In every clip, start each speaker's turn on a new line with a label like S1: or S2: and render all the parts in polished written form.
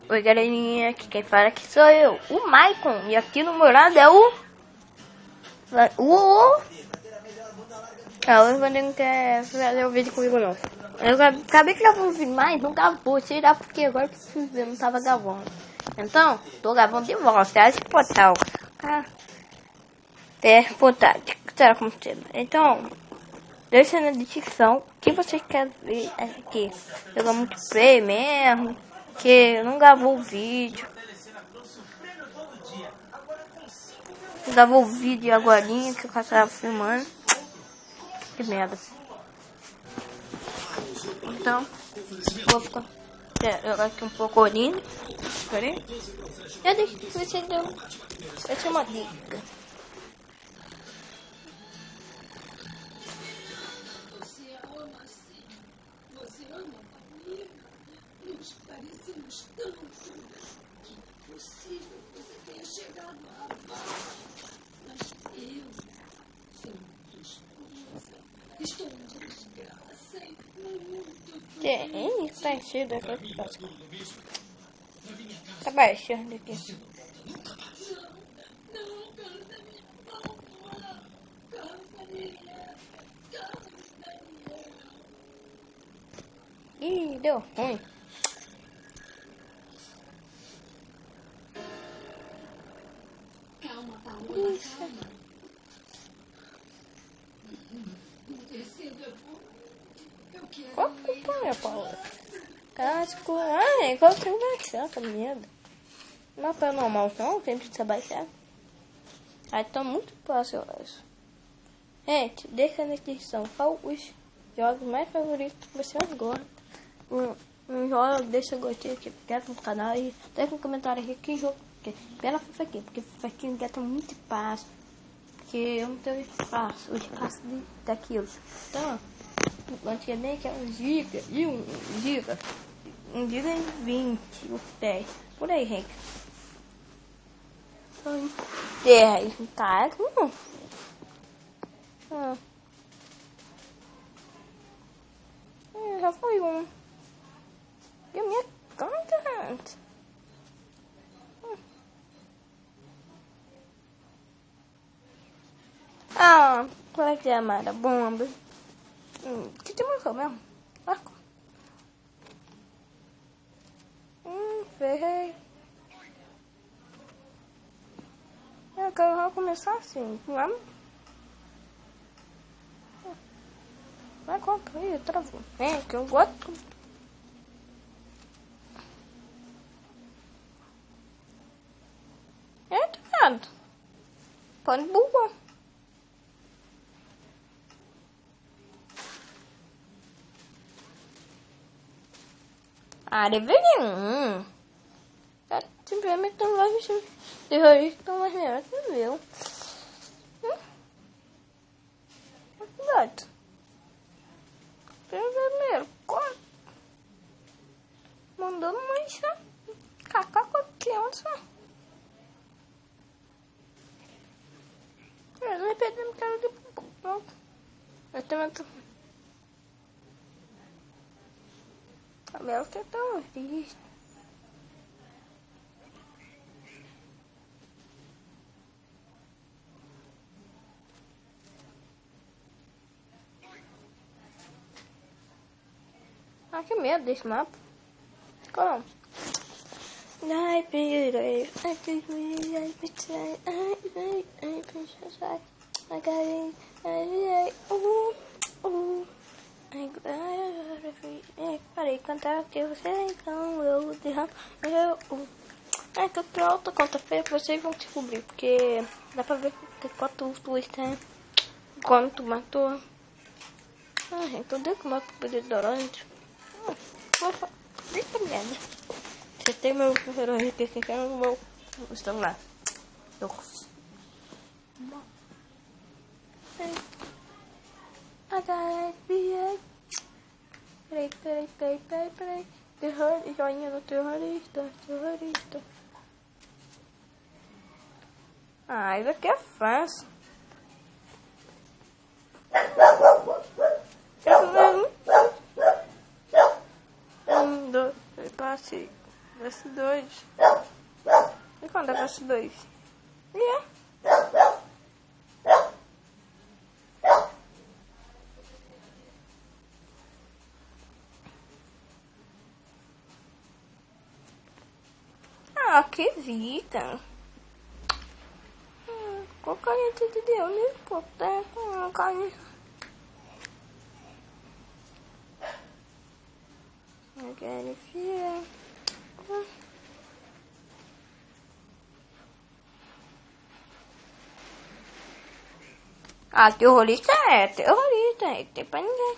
S1: Oi galerinha, aqui quem fala aqui sou eu, o Maicon. E aqui no meu lado é o o Ivan não quer fazer o vídeo comigo não. Eu acabei de gravar um vídeo, mas não gravou, tirar porque agora eu não tava gravando. Então, tô gravando de volta, esse portal. Portal, será como tema. Então, deixa na descrição o que vocês querem ver aqui. Jogar multiplayer mesmo, que não gravou o vídeo. Gravou o vídeo agora que eu tava filmando. Que merda. Então, vou ficar jogar aqui um pouco olhinho. Peraí. Já deixa que você deu. Essa é uma dica.
S2: Nós parecemos tão juntos que é possível que você tenha chegado a amar. Mas eu sou sua esposa. Estou em desgraça e muito
S1: Que tá enchido aqui. Tá baixando aqui.
S2: Não, Carlos Daniel, Carlos Daniel.
S1: Ih, deu ruim.
S2: Calma, Paola, calma. Descendo é bom. Eu quero.
S1: Qual que é, Paula? Casco. Ai, qual que vai baixar, tá medo? Não é normal, não, tem que baixar. Ai, tá muito fácil, eu acho. Gente, deixa na descrição qual os jogos mais favoritos que você gosta. Um jogo, deixa o gostei aqui, inscreve no canal e deixa um comentário aqui que jogo. Pela FIFA aqui, porque FIFA aqui não gasta muito espaço. Porque eu não tenho espaço, o espaço daquilo. Então, antigamente é 1 GB e 1 GB. 1 GB e 20, ou 10. Por aí, gente. 10, tá? Já foi um. E a minha conta, gente. Qual é que é a Mara? Bomba. Que te marcou mesmo? Marcou. Ferrei. Eu quero começar assim. Vamos. Vai comprar aí, travou. Que eu gosto. Tá vendo? Pode burro. Deveria. Simplesmente não vai mexer. Terrorista não vai melhor que o meu. Exato. Primeiro, mandando mancha. Cacá com a criança. Eu não perdendo cara de pronto. Eu também tô. A Bela que é terrorista. Que medo desse mapa. Como? Ai, pirei. Ai, pirei. Ai, pirei. Ai, pirei. Ai, carinho. Ai, parei de cantar que você então eu derramo. Que eu tenho outra conta feia que vocês vão descobrir. Porque dá pra ver que quanto twist quanto matou. Então deu que matou o poder do Orange. Eita merda. Você tem meu herói aqui que eu não vou mostrar lá. Peraí. Joinha do terrorista. Isso aqui é fácil. passe. Verso 2. E quando é verso 2? Ah, que vida. Qual caneta de Deus, né? Pô, tá com uma caneta. Eu quero enfiar. Ah, terrorista é terrorista. É tem pra ninguém.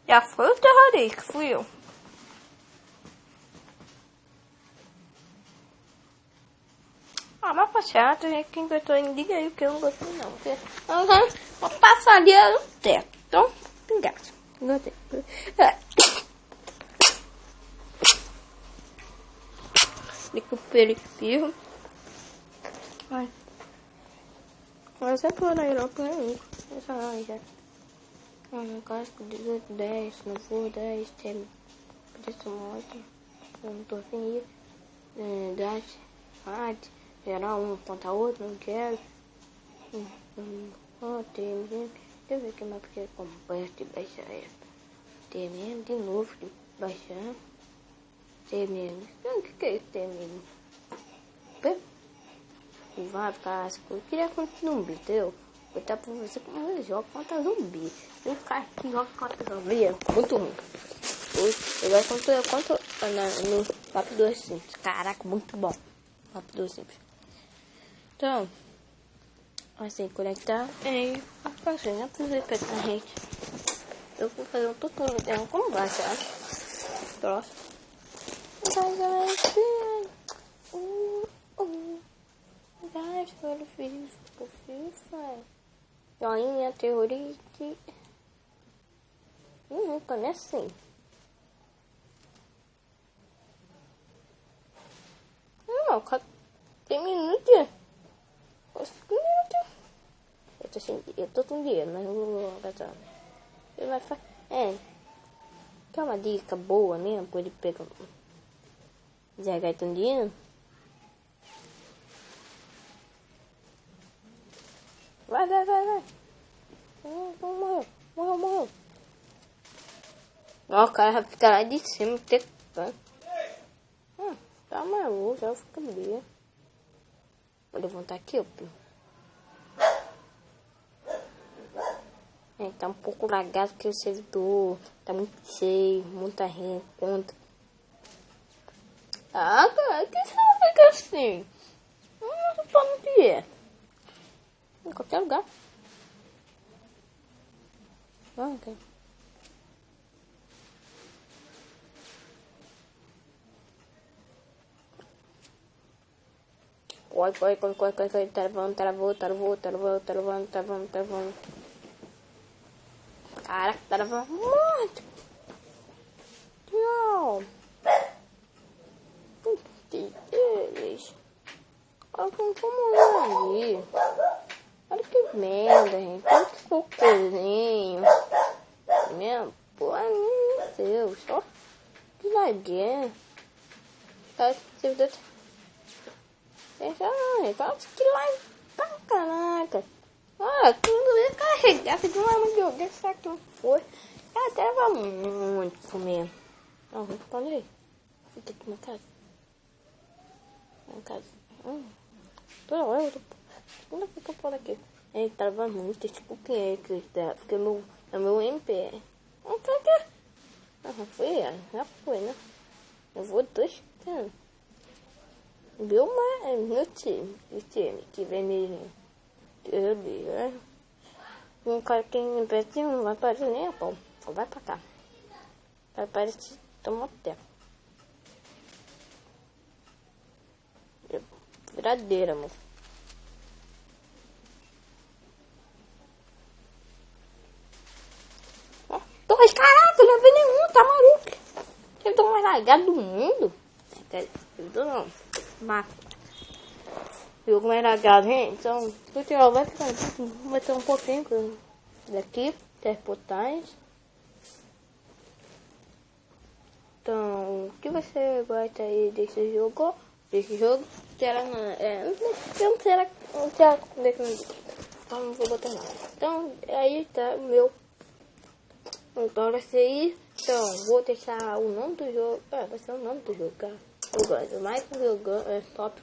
S1: Já foi o terrorista, fui eu. Ah, mas passado, quem gostou, diga aí que eu não gostei não. Uma passaria no teto. Então, pingaço. Gostei. Recuperei firme. Ai. Mas sempre vou na Europa, né? Essa não, já. No casco, 18, 10, não vou, 10, tem. Preço morto. Eu não tô afim. 10, arte. Geral, um contra outro, não quero. Tem mesmo. Deixa eu ver que mais porque completo de baixar essa. Tem mesmo, de novo, de baixar. Tem mesmo. O que é isso, tem mesmo? E vai pra eu queria continuar um entendeu? Eu tá pra você como eu jogo contra zumbi. Eu cara que joga contra zumbi é muito ruim. Eu gosto contra no papo 2 simples. Caraca, muito bom. Papo 2 simples. Então, assim, conectar e fazer, né? Pra ver pra gente. Eu vou fazer um tutorial como baixar. Próximo. Vai, filho, FIFA. Joinha, terrorista. Nunca, né? Assim. Não, tem minuto. Eu tô sem dinheiro, mas eu vou gastar. Ele vai fazer. Que é uma dica boa mesmo, pra ele pegar. Já gastou dinheiro? Vai. Morreu. Ó, o cara vai ficar lá de cima, tecando. Tá maluco, já fica bem. Vou levantar aqui, ó. Tá um pouco lagado porque o servidor tá muito cheio, muita gente, conta. Ah, cara, que você não fica assim? Não tô no dia. Em qualquer lugar. Ok. Corre. Travando. Caraca, travando muito. Não. Deus. Olha como é aí. Olha que merda, gente. Olha que cocôzinho. Meu, pô, meu Deus. Ó, que laguinha. Tá, fala que lá pra caraca. Olha, quando eu carregar, se não é muito de alguém, será que não foi? Ela trava muito comer. Não, responde aí. Fica aqui na casa. Toda hora eu tô... Onde fica eu por aqui? Ele trava muito, tipo, quem é que tá? Porque é meu MP. Não tá aqui. Já foi, né? Eu vou testando. Viu, mas meu time que vem mesmo. Eu vi, né? Um cara que investiu não vai aparecer nem a pau. Só vai pra cá. Vai aparecer tomar tempo. Viradeira, moço. Dois, caraca, não vi nenhum, tá maluco? Eu tô mais largado do mundo. Não, mato. O jogo mais lagado, gente. Então, o tutorial vai ficar. Vai ter um pouquinho daqui, 10 portais. Então, o que você gosta aí desse jogo? Será não, não será definido. Então não vou botar nada. Então, aí tá o meu. Então, esse aí. Então, vou deixar o nome do jogo. Vai ser o nome do jogo, cara. Eu gosto mais do jogo. Top.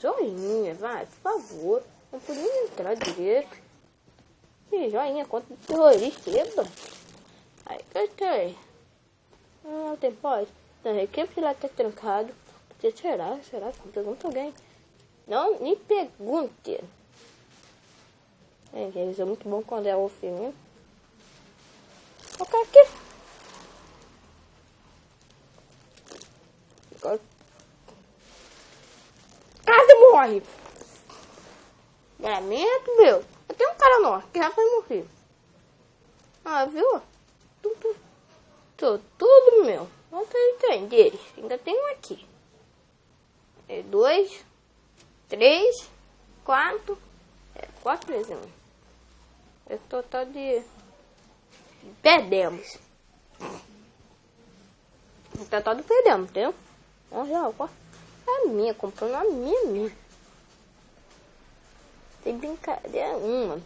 S1: Joinha, vai, por favor. Não podia entrar direito. E joinha contra o terrorista, lembra? Aí, gostei. Não tem pode. Não, a equipe lá tá trancado. Será? Pergunta alguém. Não, nem pergunte. Eles é muito bom quando é o filme. O cara aqui. Quase morre. Gramento, meu. Tem um cara nosso que já vai morrer. Viu? Tudo meu. Não tem deles. Ainda tem um aqui. 2, 3, 4. 4 vezes 1. É total de. Perdemos. O total de perdemos, entendeu? Olha, a minha, comprando a minha. Tem brincadeira uma.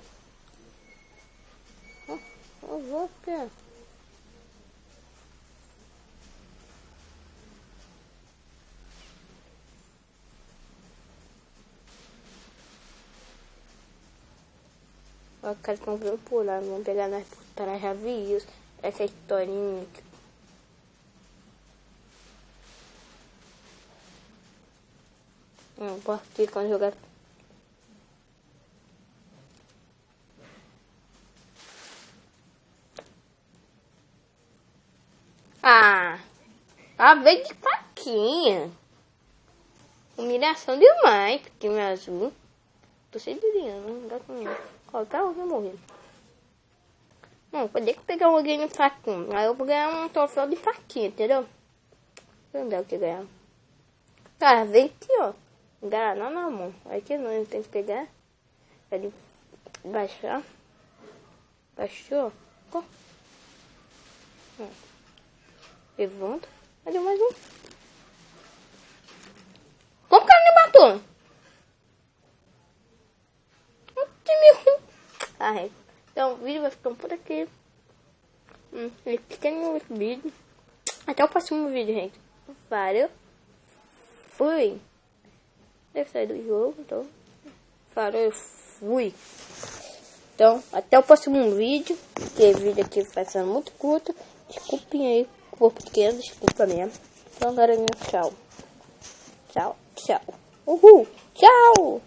S1: Eu vou ter. Os caras estão vindo por lá, vão pegar nós por trás, já vi isso, essa historinha aqui. Não posso ir quando jogar. A vez de faquinha. Humilhação demais, time azul. Tô sem brilhando, não dá comigo. Qualquer alguém morrer. Não, poder que pegar alguém no faquinha. Aí eu vou ganhar um troféu de faquinha, entendeu? Não dá o que ganhar. Cara, vem aqui, ó. Garaná na mão. Aqui não, tem que pegar. Ele baixar. Baixou. Ó. Levanta. Cadê mais um? Como que ele me matou? Então o vídeo vai ficando por aqui. Pequeno vídeo. Até o próximo vídeo, gente. Valeu. Fui. Deve sair do jogo, então. Falou, fui. Então, até o próximo vídeo. Porque o vídeo aqui vai ser muito curto. Desculpem aí, por pequeno, desculpa mesmo. Então, galerinha, tchau. Tchau, tchau. Uhul, tchau.